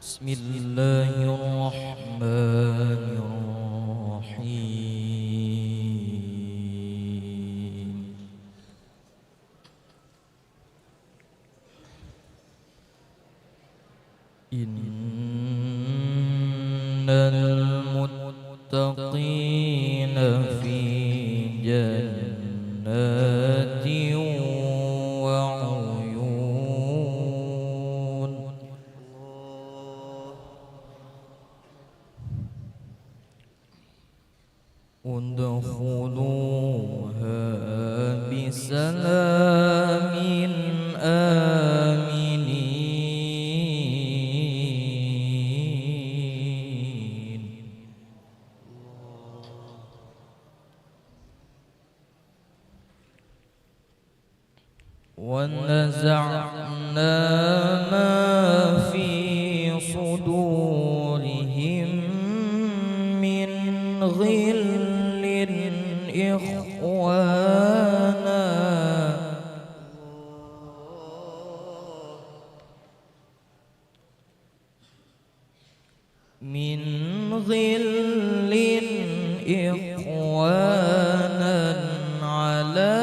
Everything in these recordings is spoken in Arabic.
بسم الله الرحمن الرحيم. إن المتقين في جنات وعيون ادخلوها بسلام آمنين. ونزعنا ما في صدورهم من غل إخوانا من غل إخوانا على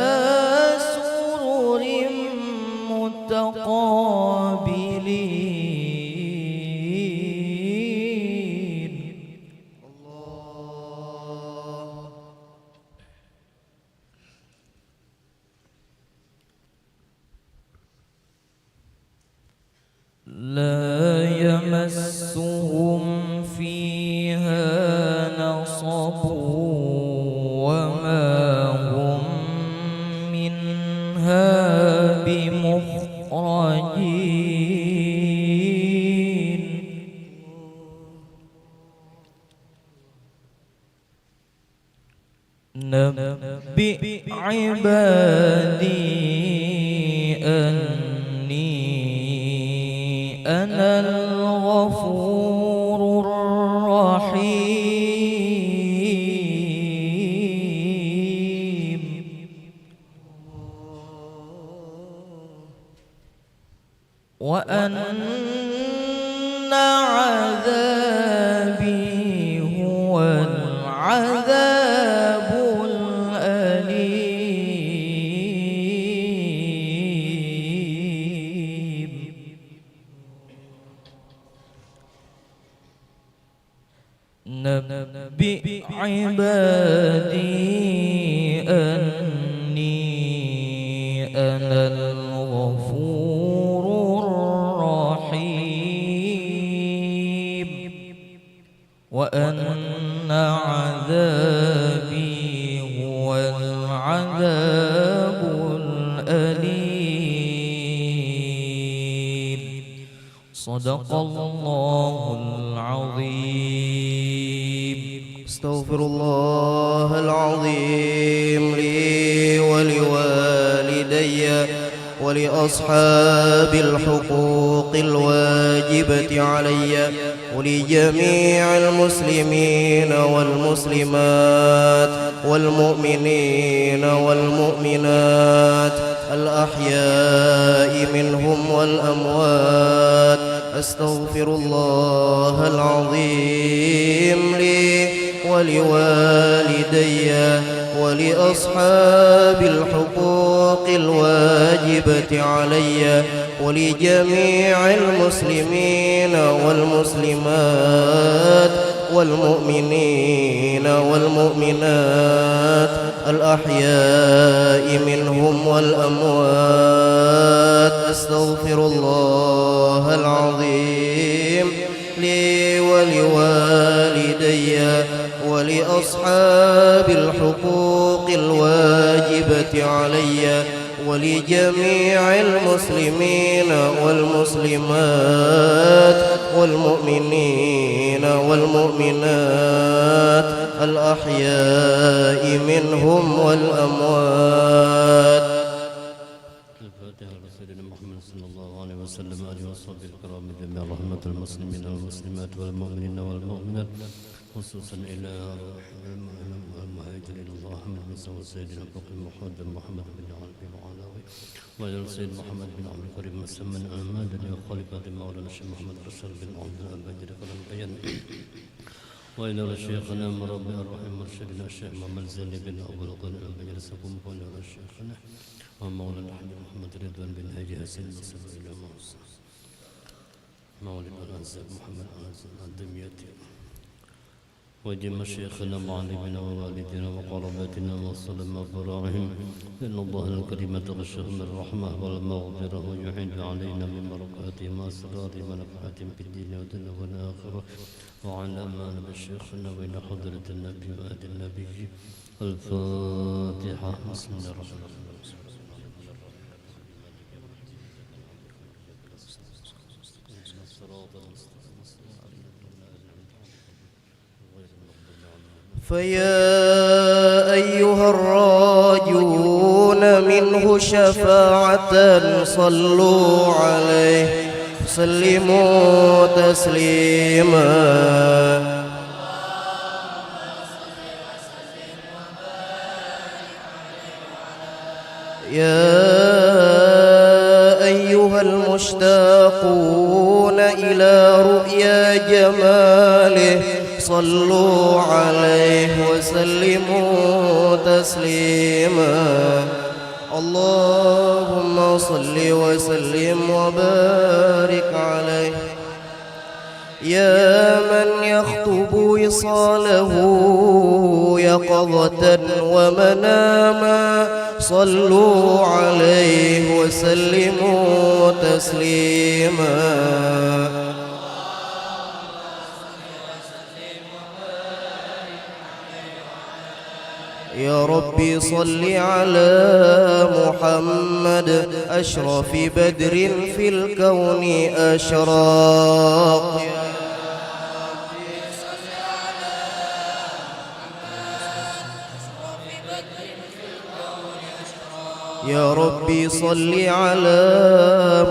سرر متقابلين. لا يمسهم فيها نصب وما هم منها بمخرجين. نبئ عبادي أنا الغفور الرحيم. وأن عذابي هو العذاب الأليم. نبئ عبادي أنا الغفور الرحيم. وأن عذابي هو العذاب الأليم. صدق الله العظيم. استغفر الله العظيم لي ولوالدي ولأصحاب الحقوق الواجبة علي ولجميع المسلمين والمسلمات والمؤمنين والمؤمنات الأحياء منهم والأموات. أستغفر الله العظيم لي ولوالدي ولأصحاب الحقوق الواجبة علي ولجميع المسلمين والمسلمات والمؤمنين والمؤمنات الأحياء منهم والأموات. أستغفر الله العظيم لي ولوالدي ولأصحاب الحقوق الواجبة علي ولجميع المسلمين والمسلمات والمؤمنين والمؤمنات الأحياء منهم والأموات. الفاتحة لسيدنا محمد صلى الله عليه وسلم آله وصحبه الكرام جميع رحمة المسلمين والمسلمات والمؤمنين والمؤمنات خصوصا إلى المهاجرين اللهم صل على سيدنا محمد بن علي وعلى وإلى السيد محمد بن عبد الكريم مسلم المدني وخليفة مولانا الشيخ محمد رسول بن عبد البدر البيان وإلى شيخنا مربي الرحيم مرشدنا الشيخ محمد زين بن أبو القن البيان سكم وإلى شيخنا ومولانا الحبيب محمد رضوان بن هادي حسين نصب إلى موسى مولانا الأنساب محمد الدمياطي وجمع شيخنا معلمنا ووالدنا وقرباتنا وصلنا براعهم إن الله الكريم تغشهم الرحمة والمغفرة ويحيد علينا من بركاتهم وأسرار ونفحاتهم في الدين والدنيا والآخرة وعلى أمان بشيخنا وإلى حضرة النبي وآل النبي الفاتحة بسم الله الرحمن الرحيم فيا أيها الراجون منه شفاعة صلوا عليه سلموا تسليما يا أيها المشتاقون إلى رؤيا جماله صلوا عليه وسلموا تسليما اللهم صل وسلم وبارك عليه يا من يخطب وصاله يقظة ومناما صلوا عليه وسلموا تسليما يا ربي صل على محمد أشرف بدر في الكون أشراق يا ربي صل على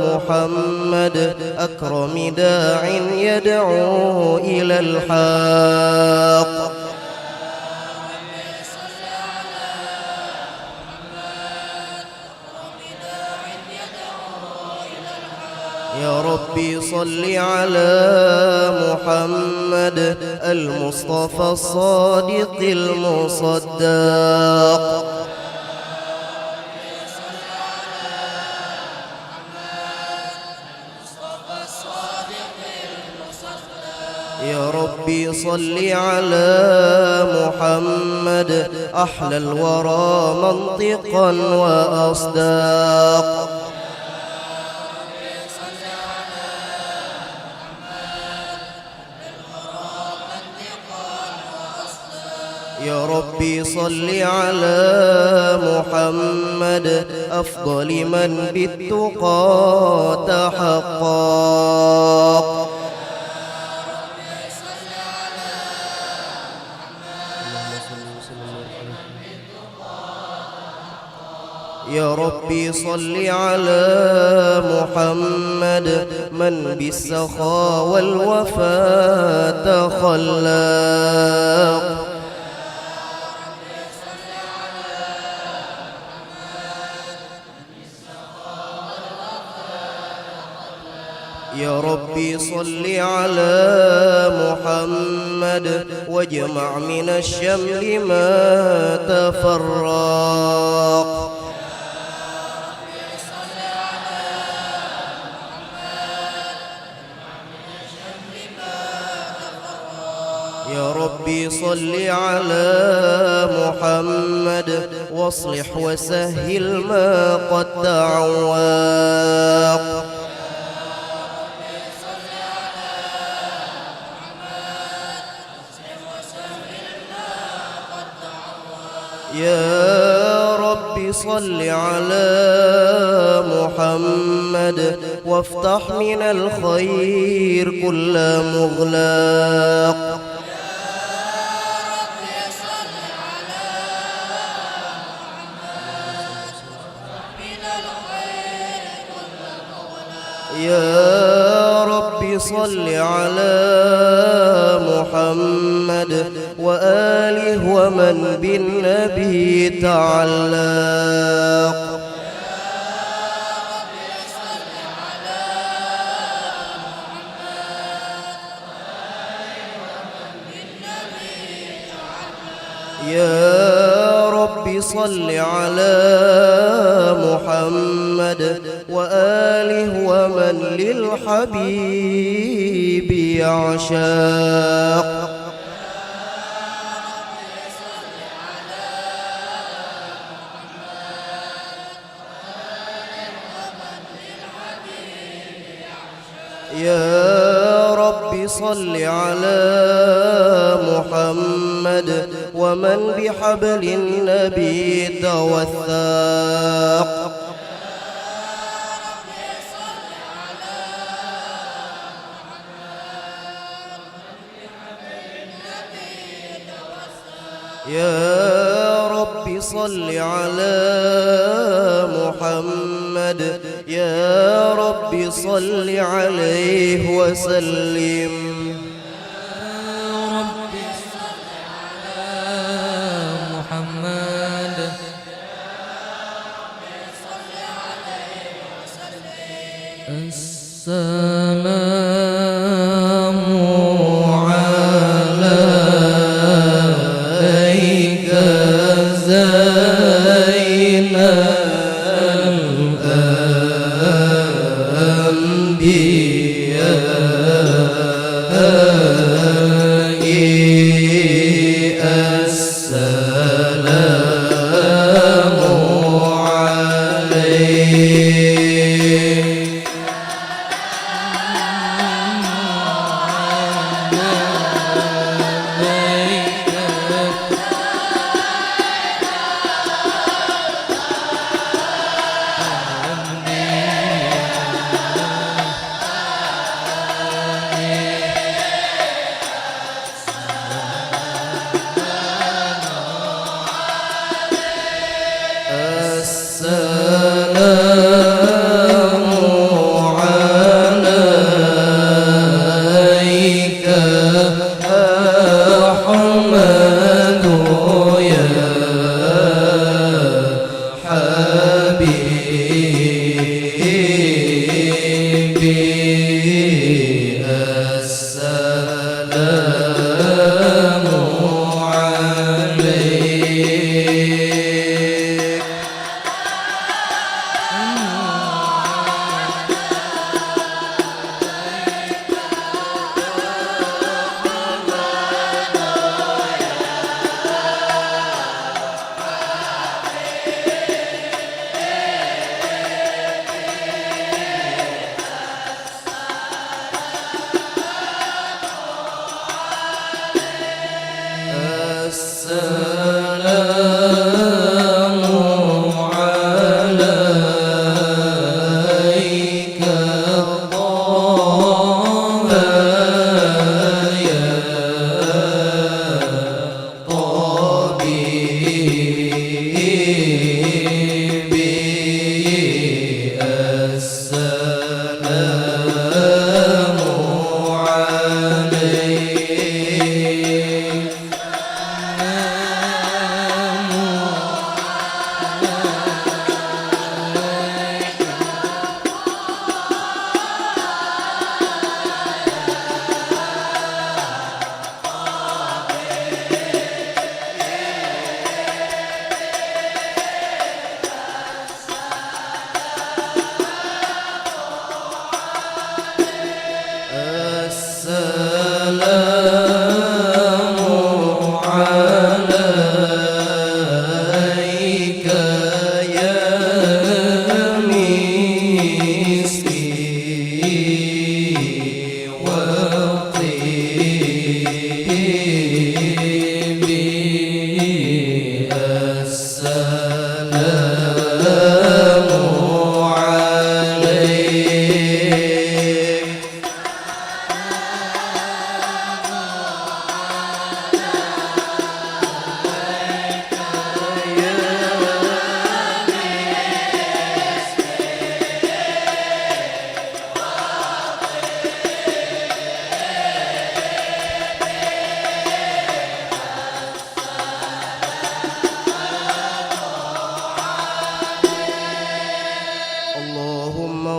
محمد أكرم داع يدعو إلى الحق يا ربي صل على محمد المصطفى الصادق المصدق يا ربي صل على محمد أحلى الورى منطقا وأصداق يا ربي صل على محمد أفضل من بالتقى تحقق يا ربي صل على محمد من بالسخاء والوفاء تخلق يا ربي صل على محمد واجمع من الشمل ما تفرق يا ربي صل على محمد واصلح وسهل ما قد تعوق يا رب صل على محمد وافتح من الخير كل مغلاق يا رب صل على محمد وآله ومن بالنبي تعلق يا رب صل على محمد وآله ومن للحبيب يعشاق. يا رب صل على محمد ومن بحبل النبي توثاق. يا رب صل على محمد يا رب صل عليه وسلم. يا رب صل على محمد السلام عليك زين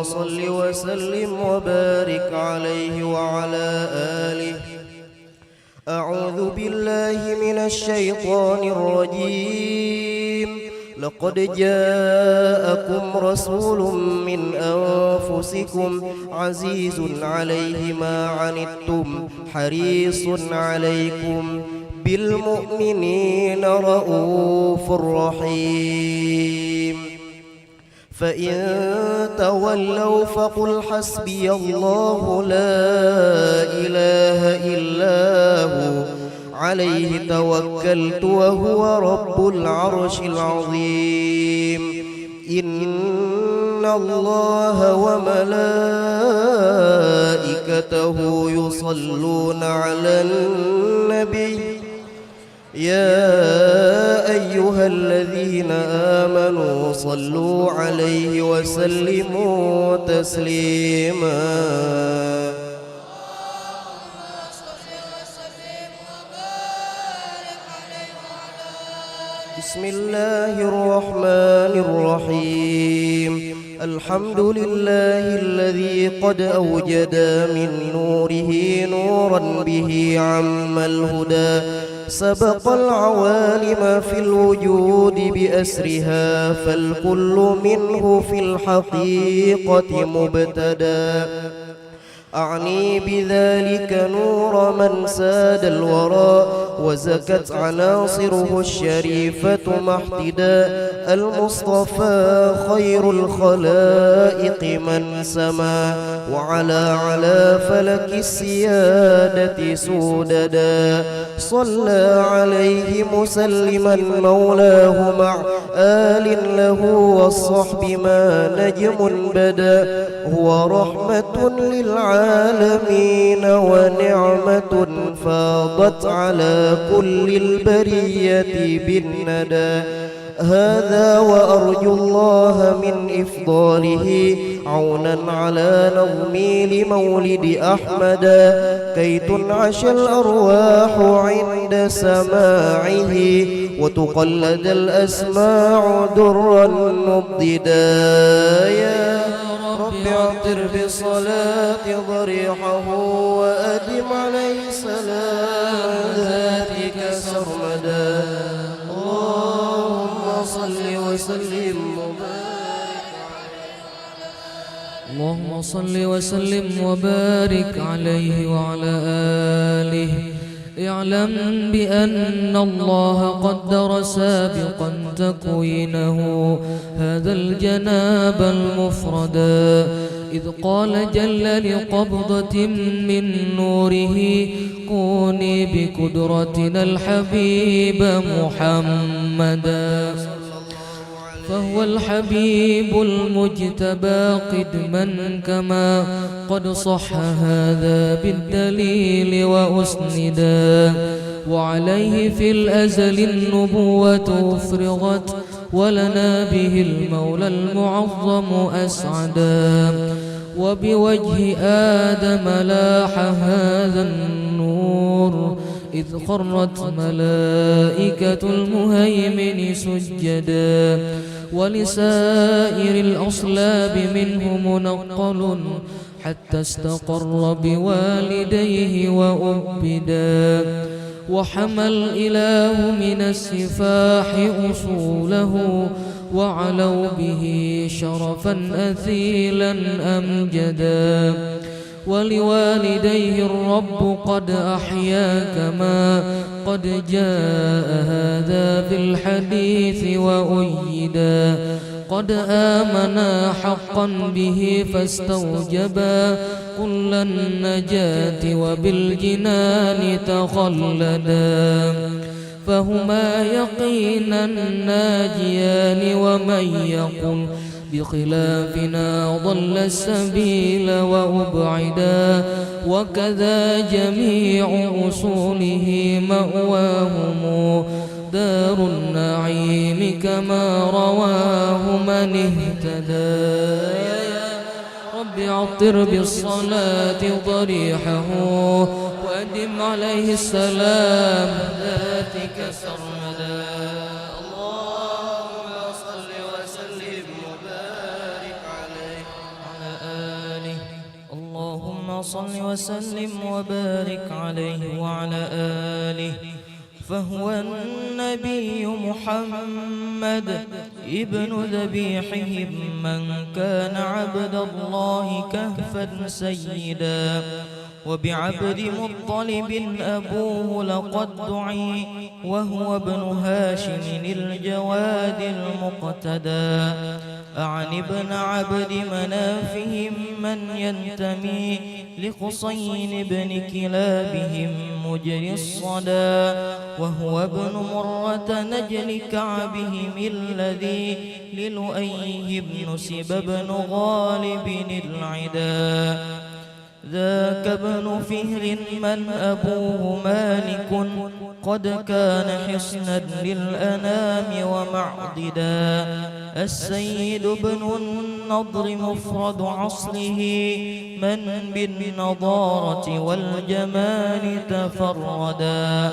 صل وسلم وبارك عليه وعلى آله أعوذ بالله من الشيطان الرجيم. لقد جاءكم رسول من أنفسكم عزيز عليه ما عنتم حريص عليكم بالمؤمنين رؤوف رحيم. فإن تولوا فقل حسبي الله لا إله إلا هو عليه توكلت وهو رب العرش العظيم. إن الله وملائكته يصلون على النبي يا أيها الذين آمنوا صلوا عليه وسلموا تسليما. بسم الله الرحمن الرحيم. الحمد لله الذي قد أوجد من نوره نورا به عم الهدى سبق العوالم في الوجود بأسرها فالكل منه في الحقيقة مبتدى. أعني بذلك نور من ساد الورى وزكت عناصره الشريفة محتدا. المصطفى خير الخلائق من سما وعلى على فلك السيادة سوددا. صلى عليه مسلما مولاه مع آل له والصحب ما نجم بدا. هو رحمة للعالمين ونعمة فاضت على كل البرية بالندى. هذا وأرجو الله من إفضاله عونا على نظمي لمولد أحمد كي تنعش الأرواح عند سماعه وتقلد الأسماع درا مضدا. يا رب عطر بصلاة ضريحه وأدم عليه سلام ذاتك سرمدا. اللهم صل وسلم اللهم صل وسلم وبارك عليه وعلى آله. اعلم بأن الله قدر سابقا تكوينه هذا الجناب المفردا إذ قال جل لقبضة من نوره كوني بقدرتنا الحبيب محمدا. فهو الحبيب المجتبى قدما كما قد صح هذا بالدليل وأسندا. وعليه في الأزل النبوة أفرغت ولنا به المولى المعظم أسعدا. وبوجه آدم لاح هذا النور إذ خرت ملائكة المهيمن سجدا. ولسائر الأصلاب منه منقل حتى استقر بوالديه وأبدا. وحمى الإله من السفاح أصوله وعلوا به شرفا أثيلا أمجدا. ولوالديه الرب قد أحيا كما قد جاء هذا في الحديث وأيدا. قد آمنا حقا به فاستوجبا كل النجاة وبالجنان تخلدا. فهما يقينا ناجيان ومن يقل بخلافنا ضل السبيل وأبعدا. وكذا جميع أصوله مأواهم دار النعيم كما رواه من اهتدى. رب عطر بالصلاة ضريحه وأدم عليه السلام ذاتك سرمدا. اللهم صل وسلم وبارك عليه وعلى آله. اللهم صل وسلم وبارك عليه وعلى آله. فهو النبي محمد ابن ذبيحهم من كان عبد الله كهفا سيدا، وبعبد مطلب أبوه لقد دعي، وهو ابن هاشم الجواد المقتدى. أعن ابن عبد منافهم من ينتمي لقصين بن كلابهم مجري الصدى، وهو ابن مرة نجل كعبهم الذي للؤيه نسب ابن غالب العدا. ذاك ابن فهر من أبوه مالك قد كان حصنا للأنام ومعضدا. السيد ابن النضر مفرد عصره من بالنضارة والجمال تفردا.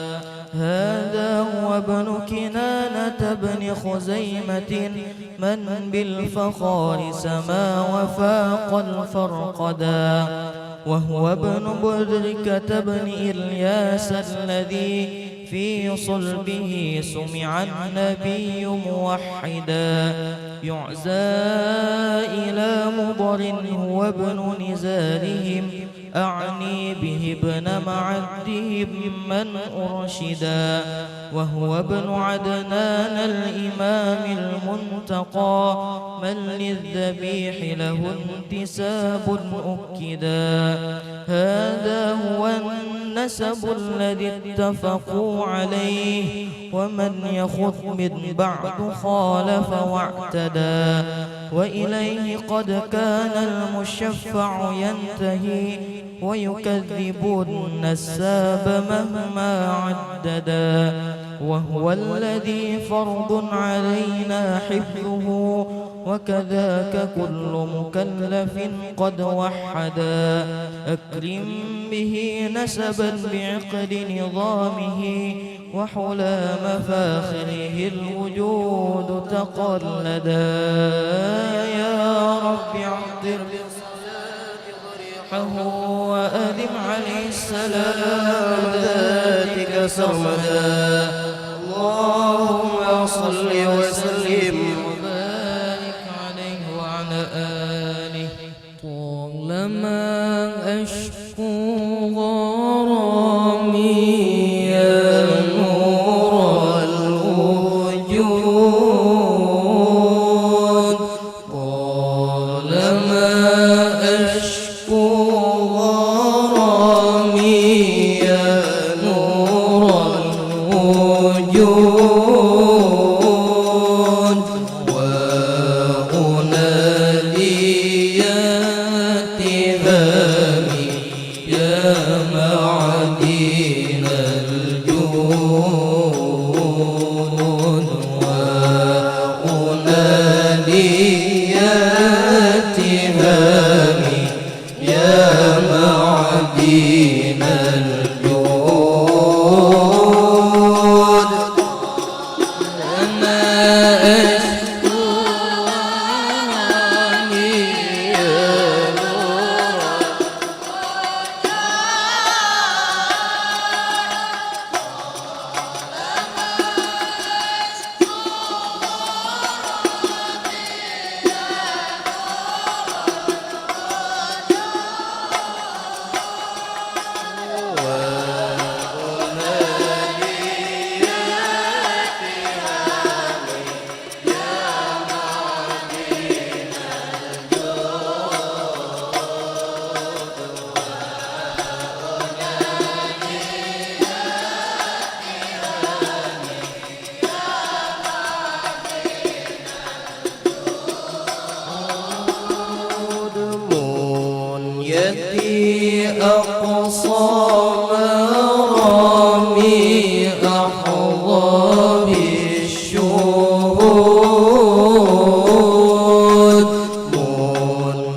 هذا هو ابن كنانة بن خزيمة من بالفخار سما وفاق الفرقدا. وهو ابن بدركة بن إلياس الذي في صلبه سمع النبي موحدا. يعزى إلى مضر هو ابن نزالهم، أعني به ابن معدهم من أرشدا. وهو ابن عدنان الإمام المنتقى من للذبيح له انتساب أكدا. هذا هو النسب الذي اتفقوا عليه، ومن يخذ من بعد خالف واعتدى. وإليه قد كان المشفع ينتهي، ويكذب النساب مهما عددا. وهو الذي فرض علينا حفظه، وكذاك كل مكلف قد وحدا. أكرم به نسبا بعقد نظامه، وحلى مفاخره الوجود تقلدا. يا رب عطر وأدم عليه السلام ذاتك سرمدا. اللهم صل وسلم وبارك عليه وعلى آله. طالما أشكو غرامي يا نور الوجود، طالما أشكو غرامي يا نور الوجود، وأنادي يا تهامي يا معدن الجود، وأنادي يا تهامي يا معدن الجود. أنا أشكو غرامي يا نور يدي أقصى مرامي أحظى بالشهود،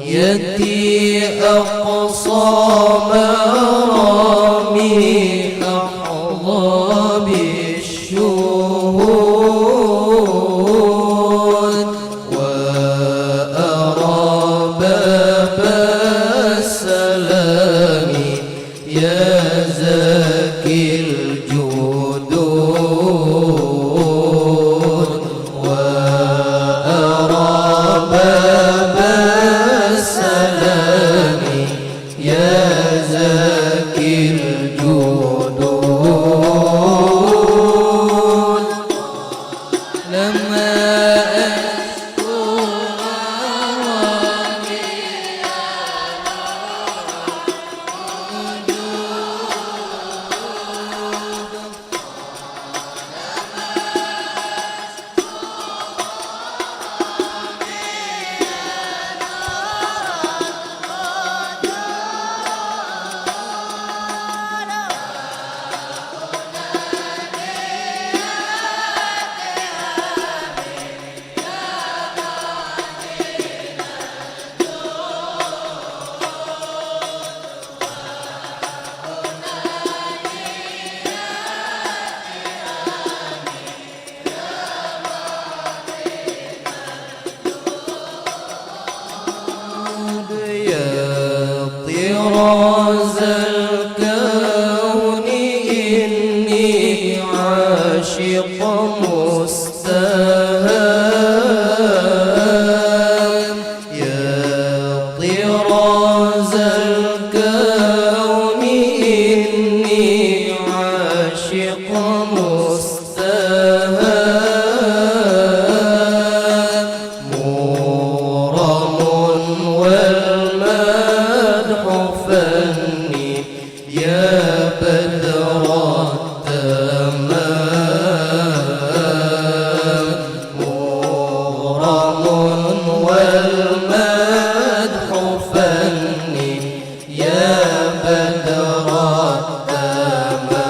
يدي أقصى مرامي أحظى بالشهود، وأرى باب السلام يا زكي الجود وأرى باب السلام يا زكي الجود لما طراز الكون إني عاشق مستهام يا طراز الكون إني عاشق مستهام مورم والمدح فني يا بدر التمام مغرم والمدح فني يا بدر التمام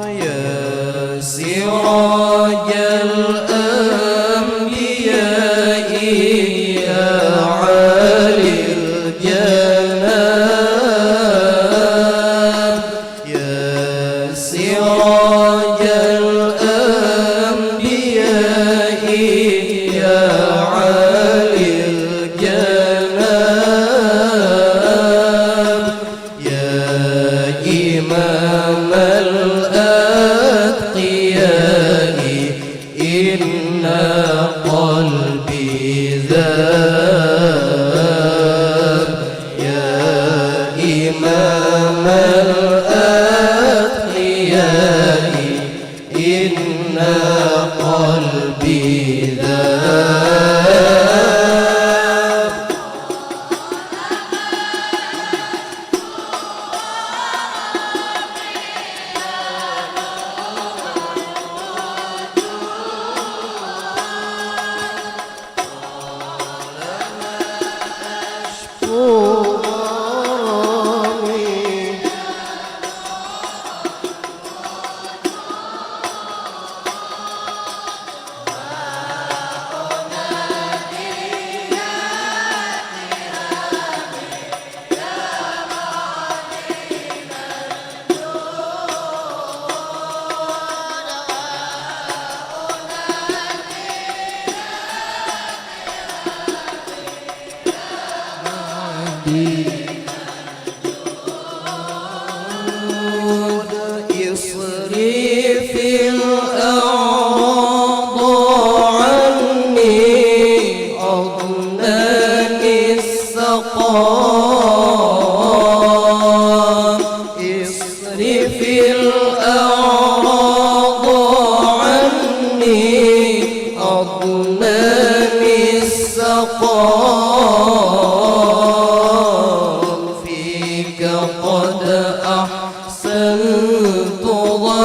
يا سراج الأنبياء يا عالي الجناب يا سراج الأنبياء يا عالي الجناب يا إمام الأتقياء إن قلبي ذاب يا إمام الأتقياء إن قلبي ذاب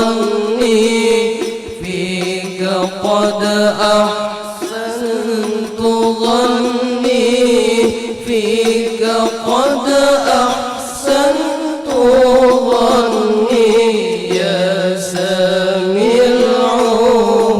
ظني فيك قد أحسنت ظني فيك قد أحسنت ظني يا سامي العهود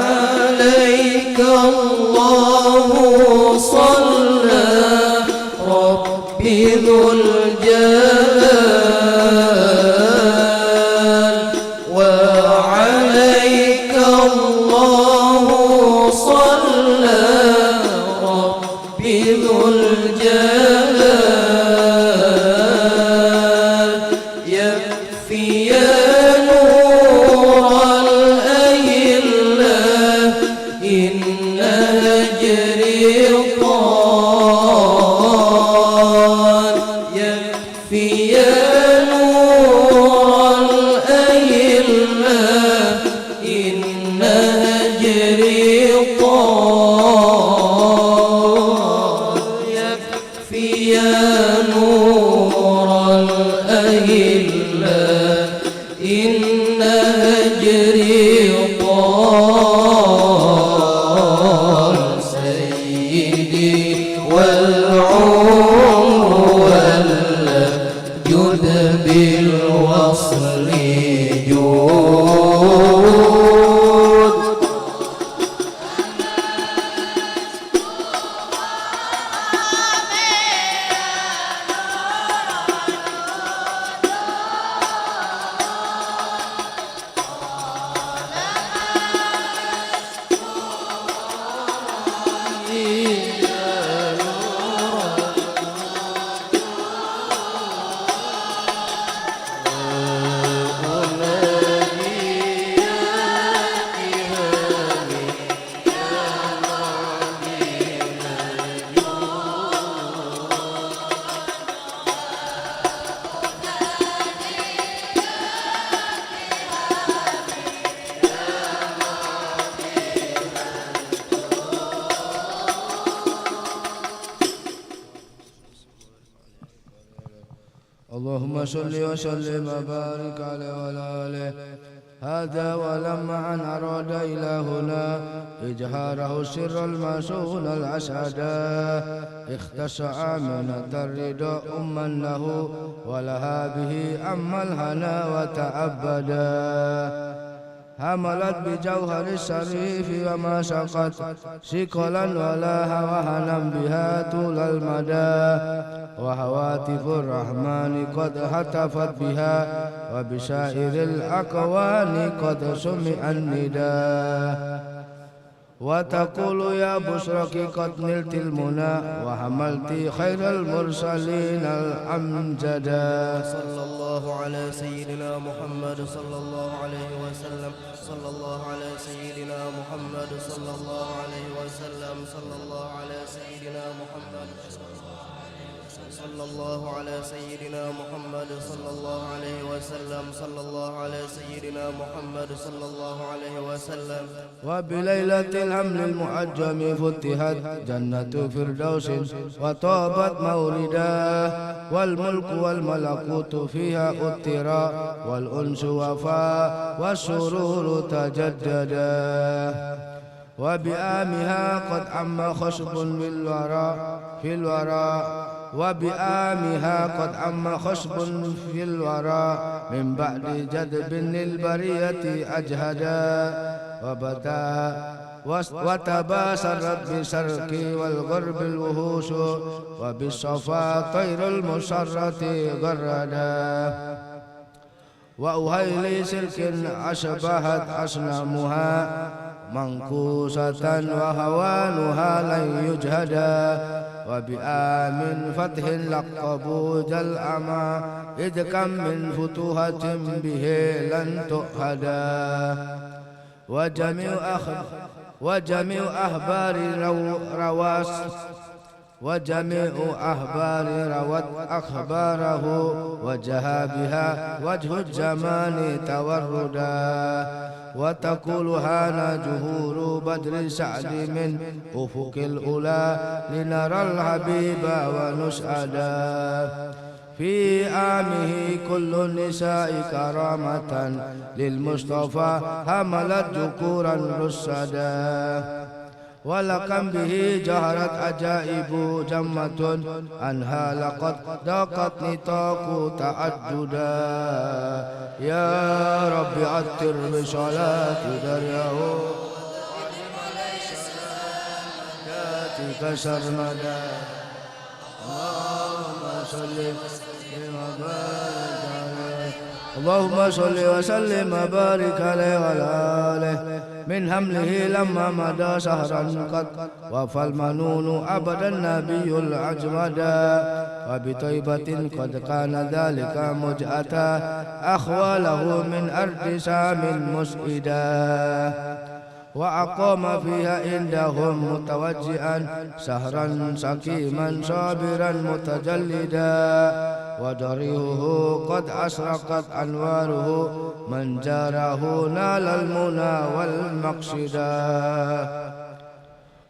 وعليك الله صلى ربي ذو الجلال وعليك الله صلى ربي ذو الجلال يكفي يا نور الأيلة إن هجري طال يكفي يا نور الأيلة إن هجري طال يكفي يا نور الأيلة إن هجري طال سيدي والعمر والجد بالوصل جود اللهم صل وسلم وبارك عليه وعلى آله هذا ولما أن أراد إلهنا إجهاره السر المسؤول الأسعدا اختص آمنة الرضا أما له ولها به أما الهنا وتعبدا حملت بجوهر الشريف وما سقط ثقلا ولا وهنا بها طول المدى وهواتف الرحمن قد هتفت بها وبسائر الأكوان قد سمع النداء وتقول يا بشرك قد نلت المنى وحملت خير المرسلين الأمجدا صلى الله على سيدنا محمد صلى الله عليه وسلم صلى الله على سيدنا محمد صلى الله عليه وسلم صلى الله على سيدنا محمد صلى الله على سيدنا محمد صلى الله عليه وسلم صلى الله على سيدنا محمد صلى الله عليه وسلم وبليلة الحمل المعجم فتحت جنة فردوس وطابت موردا والملك والملكوت فيها أطرا والأنس وفاء والسرور تجددا وبآمها قد عم خشب في الورى وبآمها قد عم خشب في الورى من بعد جذب للبرية أجهدا وبدا وتباسرت بسرك والغرب الوهوش وبالصفا طير المسرة غردا وأهيل سلك أشبهت أصنامها منكوسة وهوانها لن يجهدا وبآم فتح لقبوا جلعما إذ كم من فتوحة به لن تؤهدا وجميع أحبار روت أخباره وجها بها وجه الجمان توردا وتقول هانا جهور بدر سعد من أفق الأولى لنرى الحبيب ونسعدا في عامه كل النساء كرامة للمصطفى حملت ذكورا رصدا ولكم به جهرت عجائب جمة عنها لقد ضاقت نطاق تعددا يا رب عطر بصلاة دريه كاتك سرمدا اللهم صل وسلم وبارك عليه وعلى آله من حمله لما مدى شهرا قد وفى المنون أبدا النبي الأجمدا وبطيبة قد كان ذلك مجأتا أخواله من أرض سام مسئدا وأقام فيها عندهم متوجئا سهرا سكيما صابرا متجلدا وضريحه قد أشرقت أنواره من جاره نال المنى والمقصدا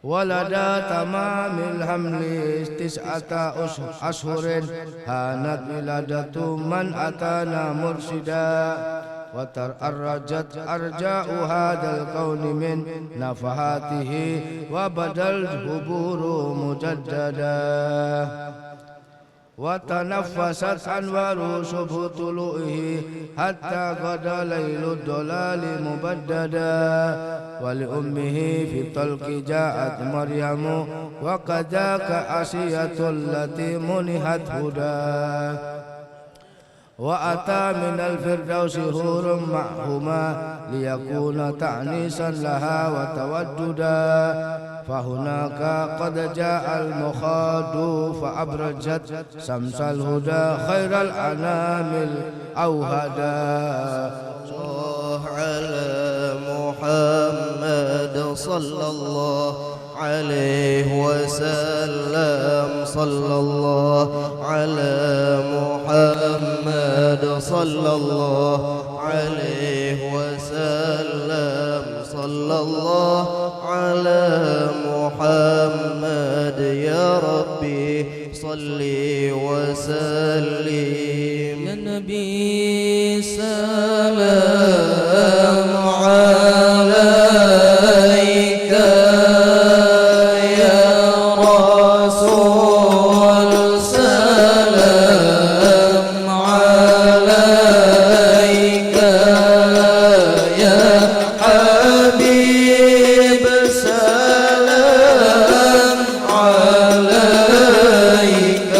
ولدى تمام الحمل 9 أشهر هانت ولادة من أتانا مرشدا وتأرجت أرجاء هذا الكون من نفحاته وبدا الهبور مجددا وتنفست أنوار شبه طلوعه حتى غدا ليل الضلال مبددا ولأمه في الطلق جاءت مريم وكذاك آسية التي منحت هدى وأتى من الفردوس حور معهما ليكون تعنيسا لها وتوددا فهناك قد جاء المخاض فأبرجت شمس الهدى خير الأنام الأوهدا الله على محمد صلى الله عليه وسلم صلى الله على محمد صلى الله عليه وسلم صلى الله على محمد يا ربي صل وسلم يا نبي سلام عليك يا رسول سلام عليك يا حبيب سلام عليك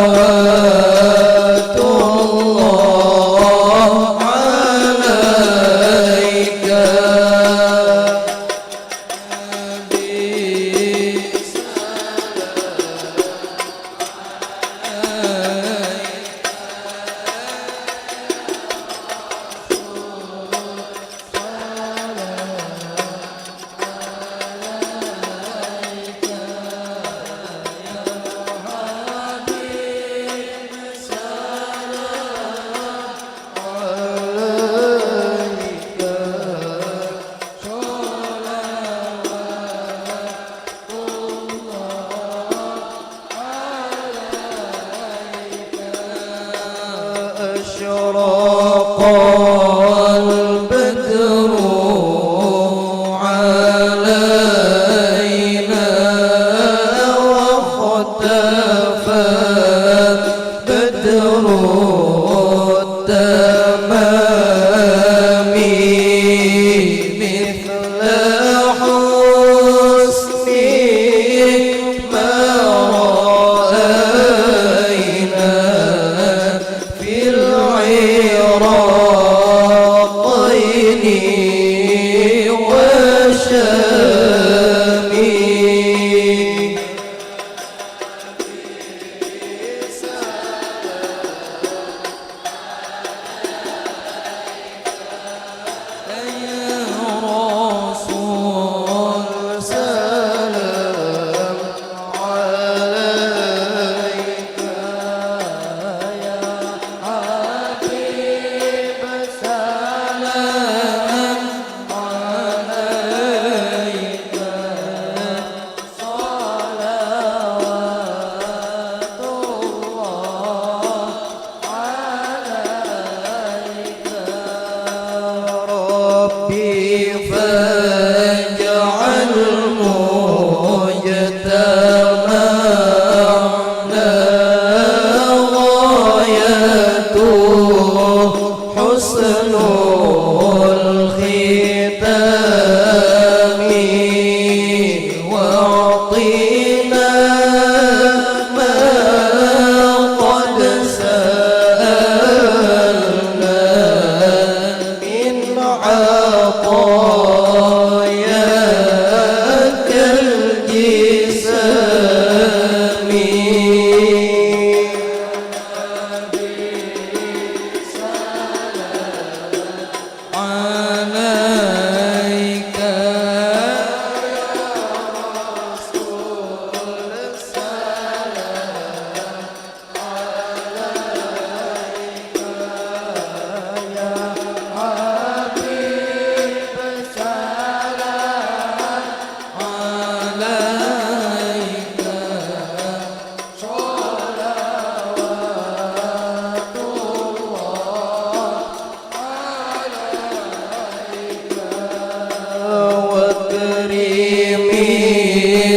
صلوات الله عليك أشرق البدر علينا واختفى بدر التمام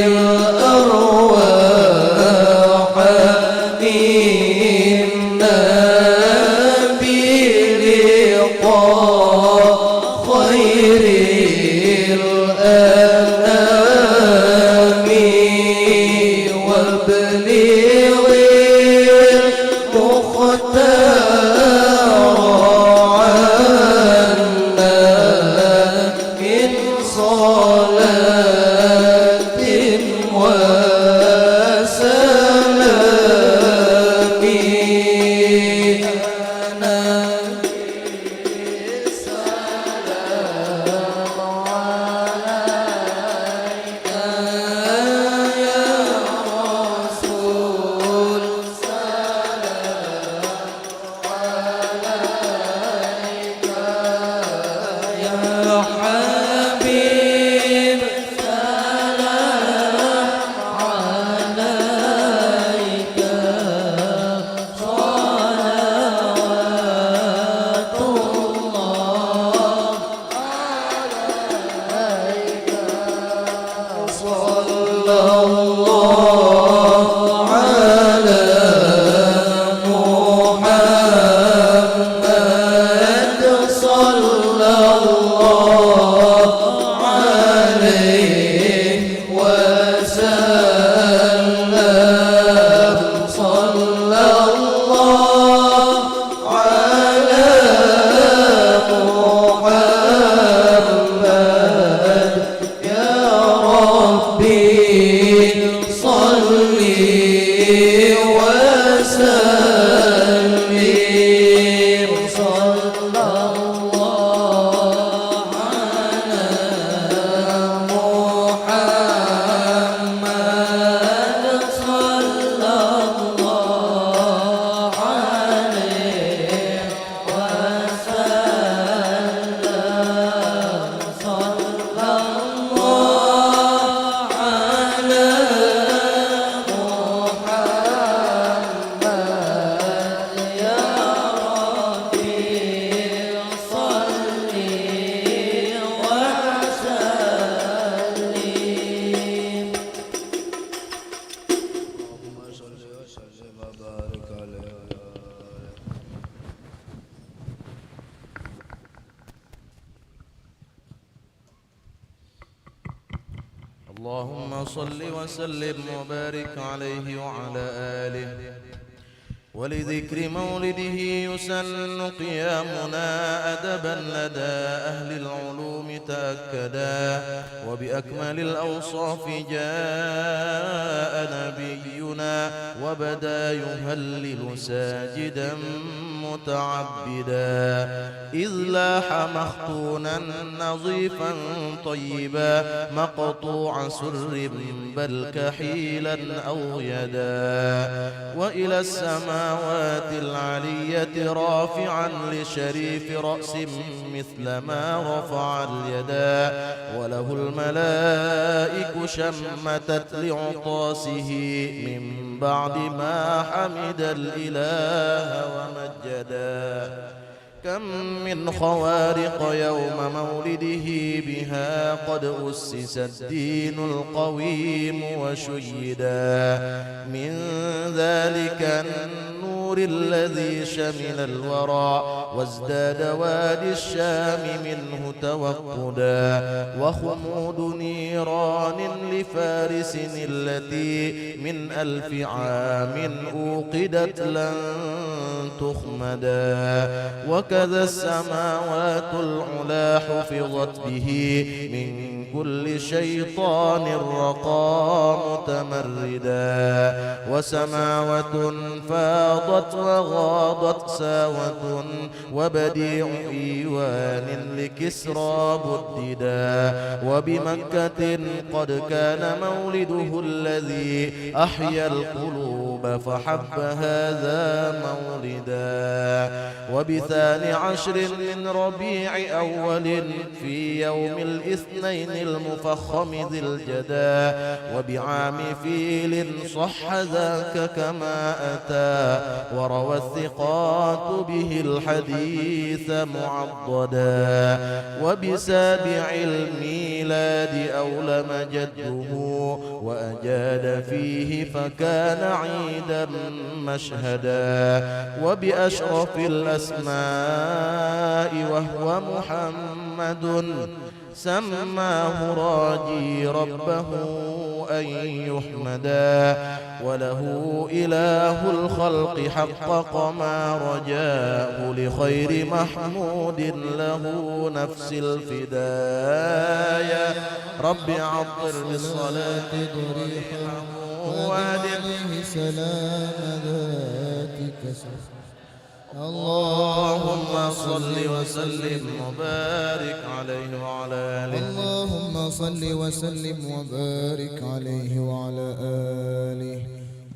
الأرواح إنا بلقاء خير الأنام وابلغ المختار عنا من صلاة وسلام يا حبيب سلام عليك صلوات الله عليك صلى الله على محمد صلى الله عليه وسلم صلى الله على محمد يا ربي صل وسلم صلى الله على محمد صلى الله عليه وسلم صلى الله على محمد يا ربي صل وسلم اللهم صل وسلم وبارك عليه وعلى آله. اللهم صل وسلم وبارك عليه وعلى آله. ولذكر مولده يسن قيامنا أدبا لدى أهل العلوم تأكدا، وبأكمل الأوصاف جاء نبينا وبدا يهلل ساجدا متعبدا، إذ لاح مختونا نظيفا طيبا مقطوع سر بل كحيلا أو يدا، وإلى السماوات العلية رافعا لشريف رأس مثل ما رفع اليدا، وله الملائك شمتت لعطاسه من بعد ما حمد الإله ومجدا. كم من خوارق يوم مولده بها قد أسس الدين القويم وشيدا، من ذلك النور الذي شمل الورى وازداد وادي الشام منه توقدا، وخمود نيران لفارس التي من 1000 عام أوقدت لن تخمدا، وكذا السماوات العلا حفظت به من كل شيطان رقى متمردا، وسماوة فاضت وغاضت ساوة وبديع إيوان لكسرى بددا، وبمكة قد كان مولده الذي أحيا القلوب فحب هذا مولدا، وب12 من ربيع أول في يوم الاثنين المفخم ذي الجدى وبعام فيل صح ذاك كما أتى وروى الثقات به الحديث معضدا وبسابع الميلاد أولم جده وأجاد فيه فكان عيدا مشهدا وبأشرف الأسماء وهو محمد سماه راجي ربه أن يحمدا وله إله الخلق حقق ما رجاه لخير محمود له نفس الفدايا رب عطر بالصلاة ضريحه وادم سلام ذاتك اللهم صل وسلم وبارك عليه وعلى آله اللهم صل وسلم وبارك عليه وعلى آله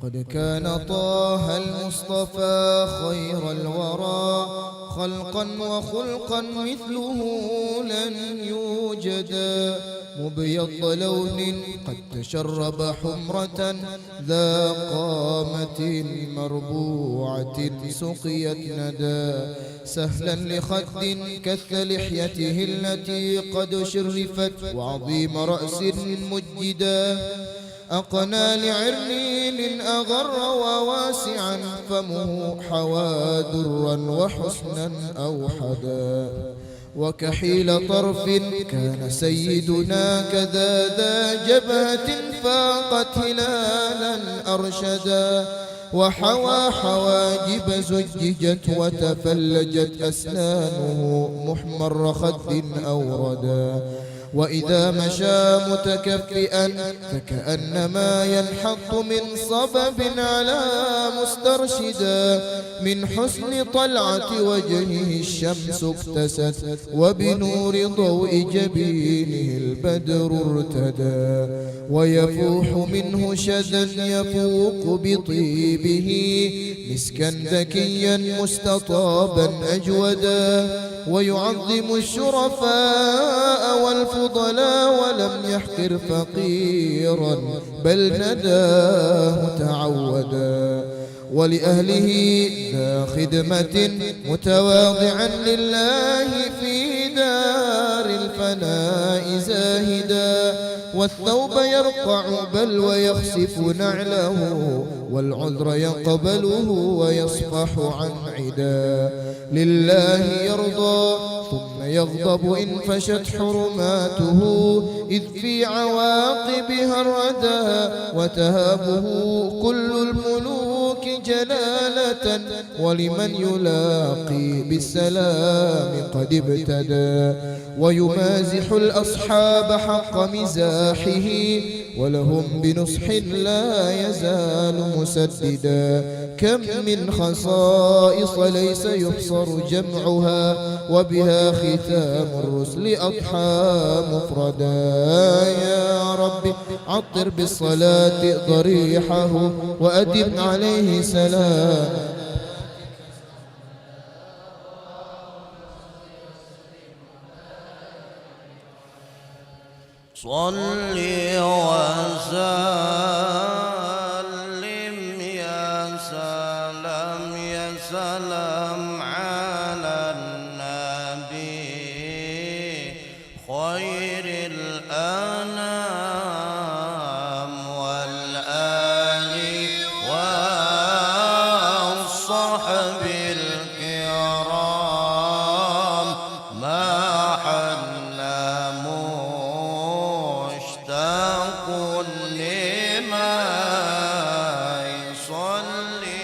قد كان طه المصطفى خير الورى خلقا وخلقا مثله لن يوجدا مبيض لون قد تشرب حمرة ذا قامة مربوعة سقيت ندى سهلا لخد كث لحيته التي قد شرفت وعظيم رأس مجدا أقنى لعرنين أغر وواسعا فمه حوى درا وحسنا أوحدا وكحيل طرف كان سيدنا كذا ذا جبهة فاقت هلالا أرشدا وحوى حواجب زججت وتفلجت أسنانه محمر خد أوردا وإذا مشى متكفئا فكأنما ينحط من صبب على مسترشدا من حسن طلعة وجهه الشمس اكتست وبنور ضوء جبينه البدر ارتدى ويفوح منه شذا يفوق بطيبه مسكا ذكيا مستطابا أجودا ويعظم الشرفاء والفضلاء ولم يحقر فقيرا بل نداه تعودا ولأهله ذا خدمة متواضعا لله في دار الفناء زاهدا والثوب يرقع بل ويخسف نعله والعذر يقبله ويصفح عن عدا لله يرضى ثم يغضب إن فشت حرماته إذ في عواقبها الردى وتهابه كل الملوك جلالة ولمن يلاقي بالسلام قد ابتدى ويمازح الأصحاب حق مزاحه ولهم بنصح لا يزال مسددا كم من خصائص ليس يحصر جمعها وبها ختام الرسل أضحى مفردا يا رب عطر بالصلاة ضريحه وأدم عليه سلام صلي وسلم يا سلام يا سلام على النبي خير الأنام والآل والصحب الكرام ما حل مشتاق لما يصلي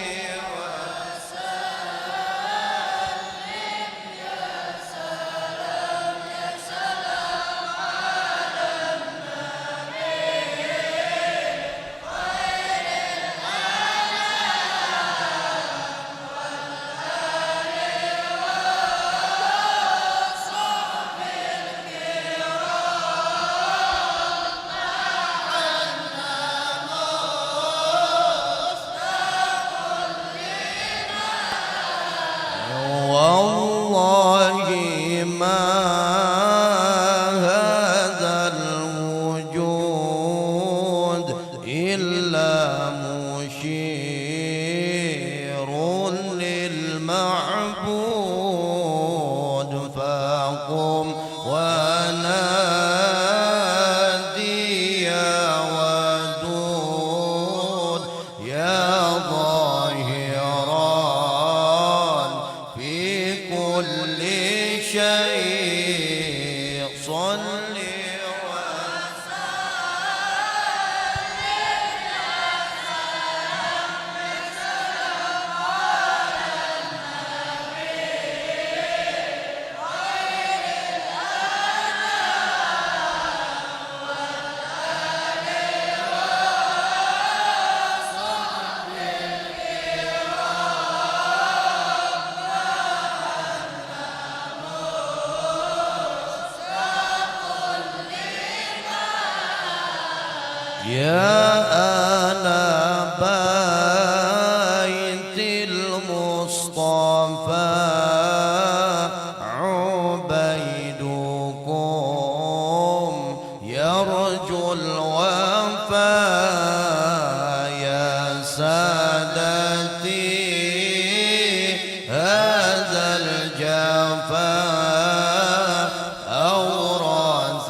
إلا مشير للمعبود فقم ونادي يا ودود يا ظاهرا في كل شيء صل يا آل بيت المصطفى عبيدكم يرجو الوفاء يا سادتي هذا الجفاء أورث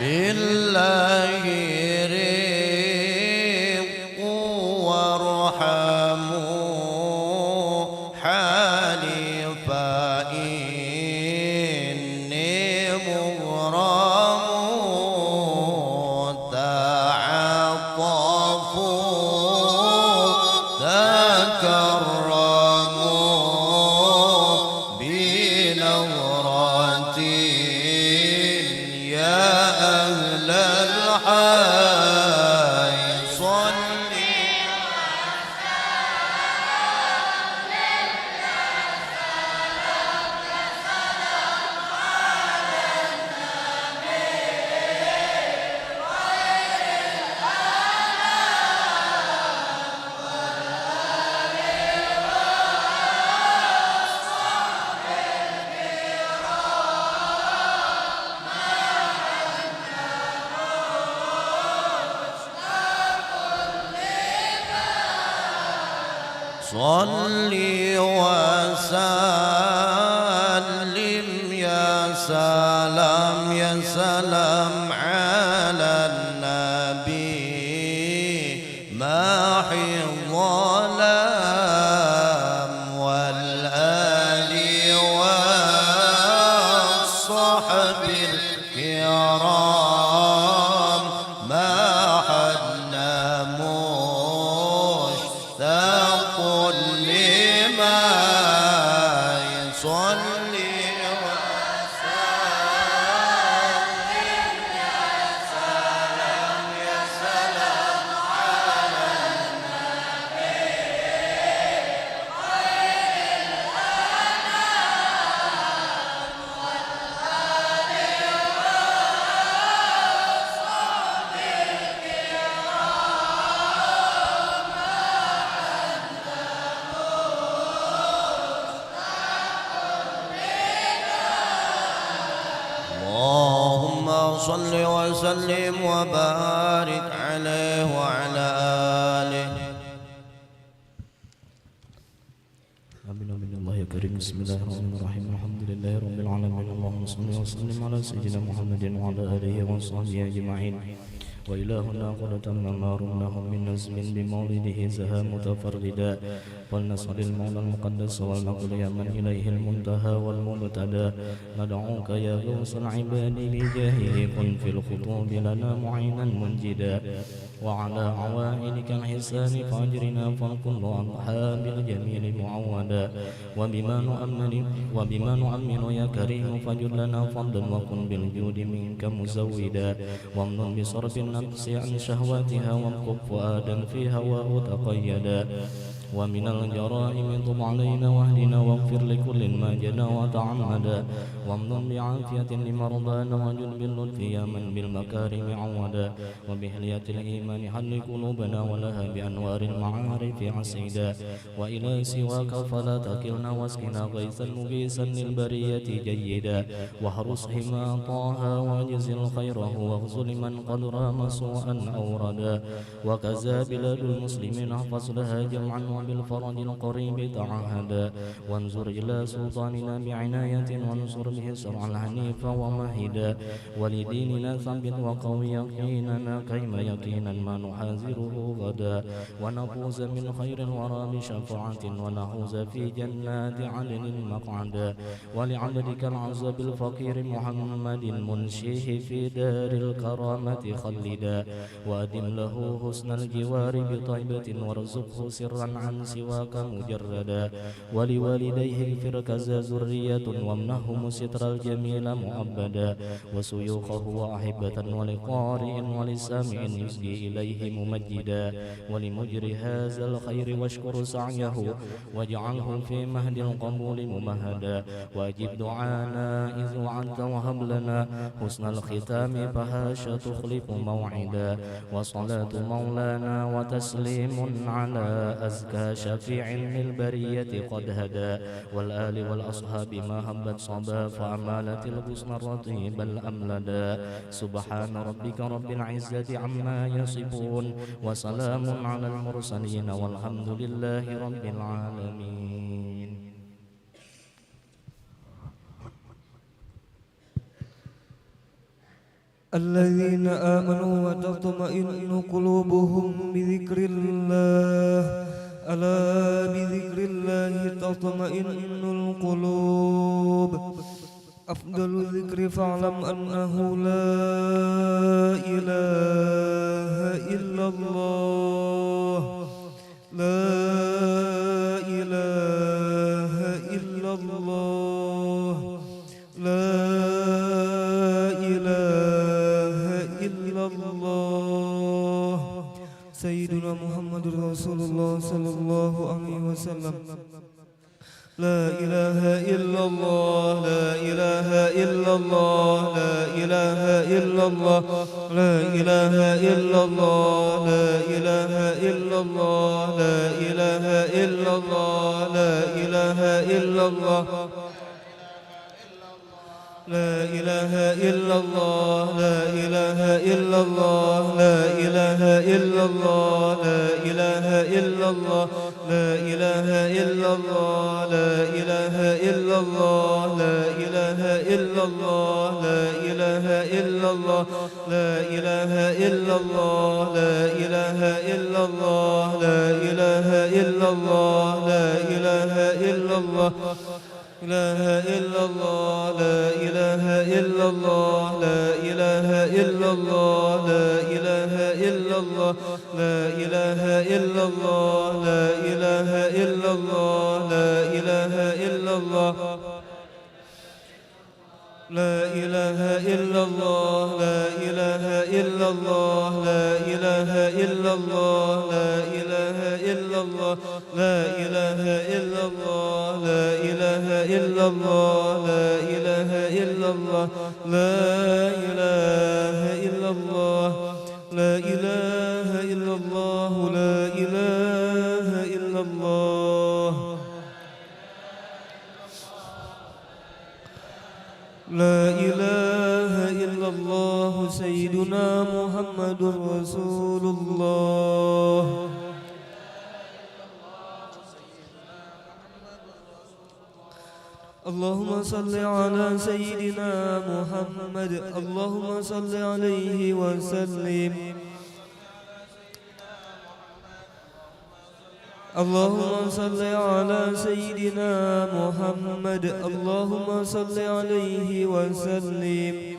بالله رق وارحموا حالي فإني مغرم تعطفوا تكرموا بنظرة يا أهل الحي صلي صلي وسلم يا سلام يا سلام على النبي ماحي الظلام والآل والصحب الكرام ما حدنا مشتاق لما يصلي وسلم يا سلام يا سلام على النبي خير الأنام والآل والصحب اللهم صل وسلم وبارك عليه وعلى آله. آمين من الله يا كريم. بسم الله الرحمن الرحيم. الحمد لله رب العالمين. اللهم صل وسلم على سيدنا محمد وعلى آله وصحبه أجمعين. وإلهنا قد تم ما رمناه من نزم بمولده زها متفردا ولنسأل المولى المقدس والمقل يا من إليه المنتهى والمبتدى ندعوك يا غوث العباد بجاهه كن في الخطوب لنا معينا منجدا وعلى عوائلك الحسان فأجرنا فالكل أضحى بالجميل معودا وبما نؤمن يا كريم فجر لنا فضلا وكن بالجود منك مزودا وامن بصرف النفس عن شهواتها وامكب فؤادا في هواه تقيدا ومن الجرائم تب علينا واهدنا واغفر لكل ما جنى وتعمدا وامن بعافية لمرضانا وجد باللطف يا من بالمكارم عودا وبحلية الإيمان حل قلوبنا ولها بأنوار المعارف عسيدا وإلى سواك فلا تكلنا واسقنا غيثا مغيثا للبرية جيدا واحرس حما طه واجزل خيره واغزل من قد رام سوءا أوردا وكذا بلاد المسلمين احفظ لها جمعا وبالفرج القريب تعهدا وانظر إلى سلطاننا بعناية وانصر به الشرع الحنيف ومهدا ولديننا ثبت وقوي يقيننا كيما يقينا ما نحاذره غدا ونفوز من خير الورى بشفاعة ونحوز في جنات عدن مقعدا ولعبدك العز بالفقير محمد منشيه في دار الكرامة خلدا وأدم له حسن الجوار بطيبة وارزقه سرا عن سواك مجردا ولوالديه اغفر كذا ذرية وامنهم ستر الجميل مؤبدا وسيوخه وأحبة ولقارئ ولسامع يسدي إليه ممجدا ولمجري هذا الخير واشكر سعيه واجعله في مهد القبول ممهدا واجب دعانا إذ وعدت وهب لنا حسن الختام فهاش تخلف موعدا وصلاة مولانا وتسليم على أزكى شفيع للبرية قد هدى والآل والأصحاب ما هبت صبا فأمالت الحسن الرطيب الأملدا سبحان ربك رب العزة عما يصفون وسلام على المرسلين والحمد لله رب العالمين. الذين آمنوا وتطمئن قلوبهم بذكر الله ألا بذكر الله تطمئن القلوب أفضل الذكر فاعلم أنه لا إله إلا الله لا إله إلا الله لا إله إلا الله سيدنا محمد رسول الله صلى الله عليه وسلم لا إله إلا الله لا إله إلا الله لا إله إلا الله لا إله إلا الله لا إله إلا الله لا إله إلا الله لا إله إلا الله لا إله إلا الله لا إله إلا الله لا إله إلا الله لا إله إلا الله لا إله إلا الله لا إله إلا الله لا إله إلا الله لا إله إلا الله لا إله إلا الله لا إله إلا الله لا إله إلا الله لا إله إلا الله إله إلا الله لا إله إلا الله لا إله إلا الله لا إله إلا الله لا إله إلا الله لا إله إلا الله لا إله إلا الله لا إله إلا الله لا إله إلا الله لا إله إلا الله لا إله إلا الله لا إله إلا الله لا إله إلا الله لا إله إلا الله لا إله إلا الله لا إله إلا الله لا إله إلا الله لا إله إلا الله سيدنا محمد رسول الله اللهم صل على سيدنا محمد اللهم صل عليه وسلم اللهم صل على سيدنا محمد اللهم صل عليه وسلم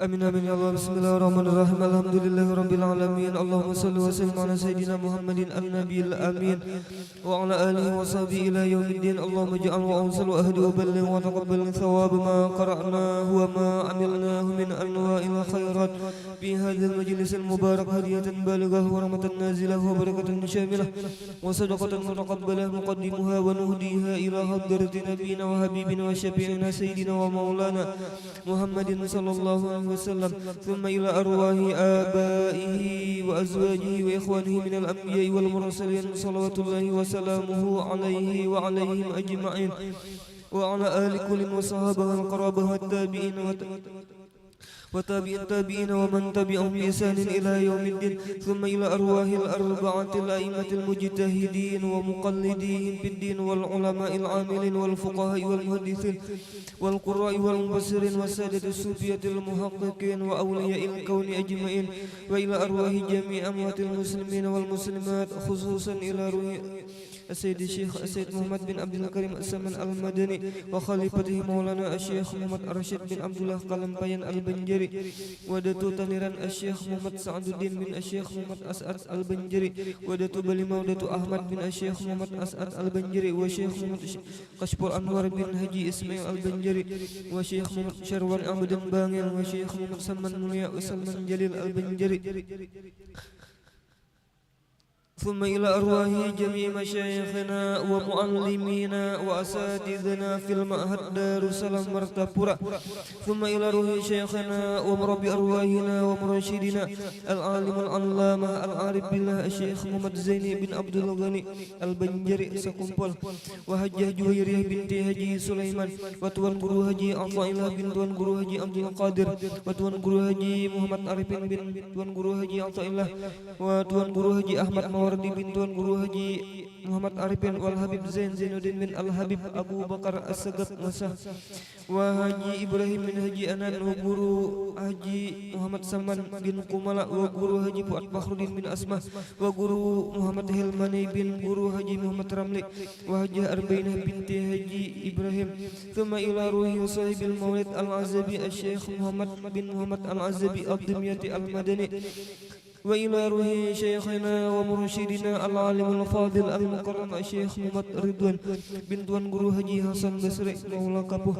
Amin amin ya Allah. Bismillahirrahmanirrahim. Alhamdulillahi rabbil alamin. Allahumma salli wa sallim ala sayyidina Muhammadin an-nabiyil amin wa ala alihi wa sahbihi ila yaumiddin. Allahumma ij'al wa awsil wa ahdi wa balligh wa taqabbal thawab ma qara'nahu wa ma 'amilnahu min anwa'il khairat fi hadzal majlis al-mubarak hadiyatan balighah wa rahmatan nazilah wa barakatan syamilah wa sadaqatan mutaqabbalah muqaddimuha wa nuhdiha ila hadrati nabiyina wa habibina wa syafi'ina sayyidina wa maulana Muhammadin sallallahu alaihi وسلم ثم إلى أرواح آبائه وأزواجه وإخوانه من الأنبياء والمرسلين صلوات الله وسلامه عليه وعليهم أجمعين وعلى آل كل وصحابه القرابة والتابعين وتابع التابعين ومن تبعهم بإحسان إلى يوم الدين ثم إلى أرواح الأربعة الأئمة المجتهدين ومقلديهم في الدين والعلماء العاملين والفقهاء والمحدثين والقراء والمفسرين والسادة الصوفية المحققين وأولياء الكون أجمعين وإلى أرواح جميع أموات المسلمين والمسلمات خصوصا إلى روح السيد الشيخ السيد محمد بن عبد الكريم السمن المدني وخليفته مولانا الشيخ محمد رشيد بن عبد الله قلمبيان البنجري ودتو تنيران الشيخ محمد سعد الدين بن الشيخ محمد أسعد البنجري ودتو بليمو ودتو أحمد بن الشيخ محمد أسعد البنجري وشيخ محمد كشف الأنوار بن هجي إسماعيل البنجري وشيخ محمد شروان عبد بانير وشيخ محمد سلمان مليا وسلمان جليل البنجري ثم إلى أرواح جميع مشايخنا ومعلمينا وأساتذنا في المعهد دار السلام مرتپورا ثم إلى روح شيخنا ومربي أرواحنا ومرشدنا العالم العلامة العارف بالله الشيخ محمد زيني بن عبد الغني البنجري سكمبل وحجة جويرية بنت حجي سليمان وتوان guru haji Athaillah bin tuan guru haji Abdul Qadir وتوان guru haji Muhammad Arifin bin tuan guru haji Athaillah وتوان guru haji Ahmad Mawardi bin tuan guru haji Muhammad Arifin wal Habib Zain Zainuddin bin Al Habib Abu Bakar As-Sagaf Masah wa haji Ibrahim bin Haji Anan wa guru haji Muhammad Saman bin Kumala wa guru haji Fuad Fakhruddin bin Asma wa guru Muhammad Hilmani bin guru haji Muhammad Ramli wa haji Arbainah binti haji Ibrahim thumma ila ruhi sahibil maulid al-azabi al-syekh Muhammad bin Muhammad al-Azabi al-Dimyati al-Madani وإلى روح شيخنا ومرشدنا العالم الفاضل المكرم الشيخ محمد رضوان بن tuan guru haji Hasan Basri Maula Kapuh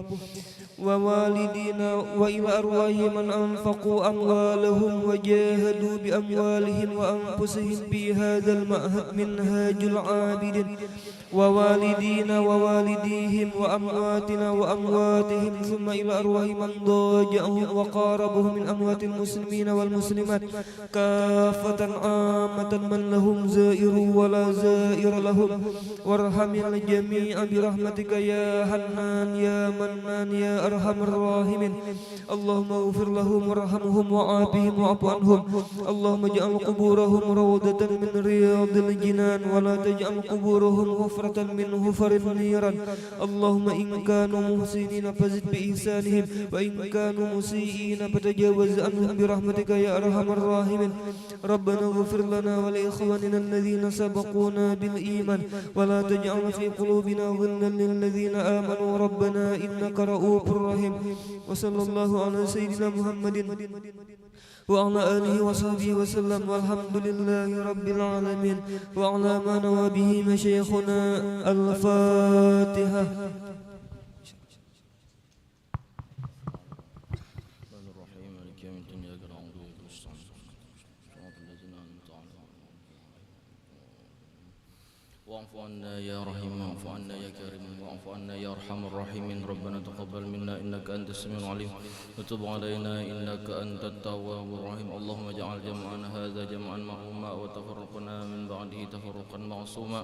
ووالدينا وإلى أرواح من أنفقوا أموالهم وجاهدوا بأموالهم وأنفسهم في هذا المعهد منهاج العابدين ووالدينا ووالديهم وأمواتنا وأمواتهم ثم إلى أرواح من ضاجعهم وقاربهم من أموات المسلمين والمسلمات كافة عامة من لهم زائر ولا زائر لهم وارحم الجميع برحمتك يا حنان يا منان يا أرحم الراحمين اللهم اغفر لهم وارحمهم وعافهم واعف عنهم اللهم اجعل قبورهم روضة من رياض الجنان ولا تجعل قبورهم حفرة من حفر النيران اللهم إن كانوا محسنين فزد بإحسانهم وإن كانوا مسيئين فتجاوز عنهم برحمتك يا أرحم الراحمين ربنا اغفر لنا ولإخواننا الذين سبقونا بالإيمان ولا تجعل في قلوبنا غلا للذين آمنوا ربنا إنك رؤوف رحيم وصلى الله على سيدنا محمد وعلى آله وصحبه وسلم والحمد لله رب العالمين وعلى ما نوى به مشايخنا الفاتحة. واعف عنا يا رحيم واعف عنا يا كريم واعف عنا يا ارحم الراحمين ربنا تقبل منا انك انت السميع العليم وتب علينا انك انت التواب الرحيم اللهم اجعل جمعنا هذا جمعا مرحوما وتفرقنا من بعده تفرقا معصوما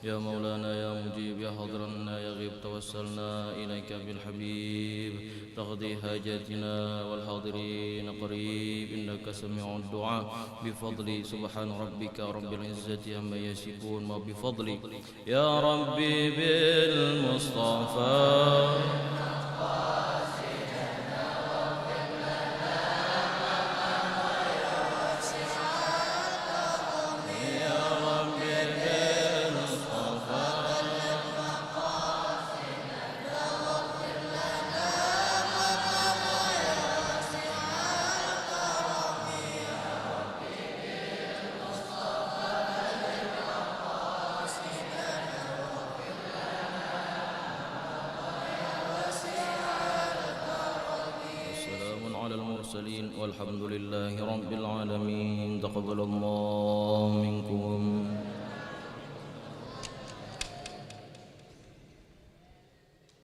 يا مولانا يا مجيب يا حضرنا يا غيب توسلنا اليك بالحبيب تقضي حاجاتنا والحاضرين قريب انك سميع الدعاء بفضل سبحان ربك رب العزه عما يصفون وبفضل يا ربي بالمصطفى على المرسلين والحمد لله رب العالمين. تقبل الله منكم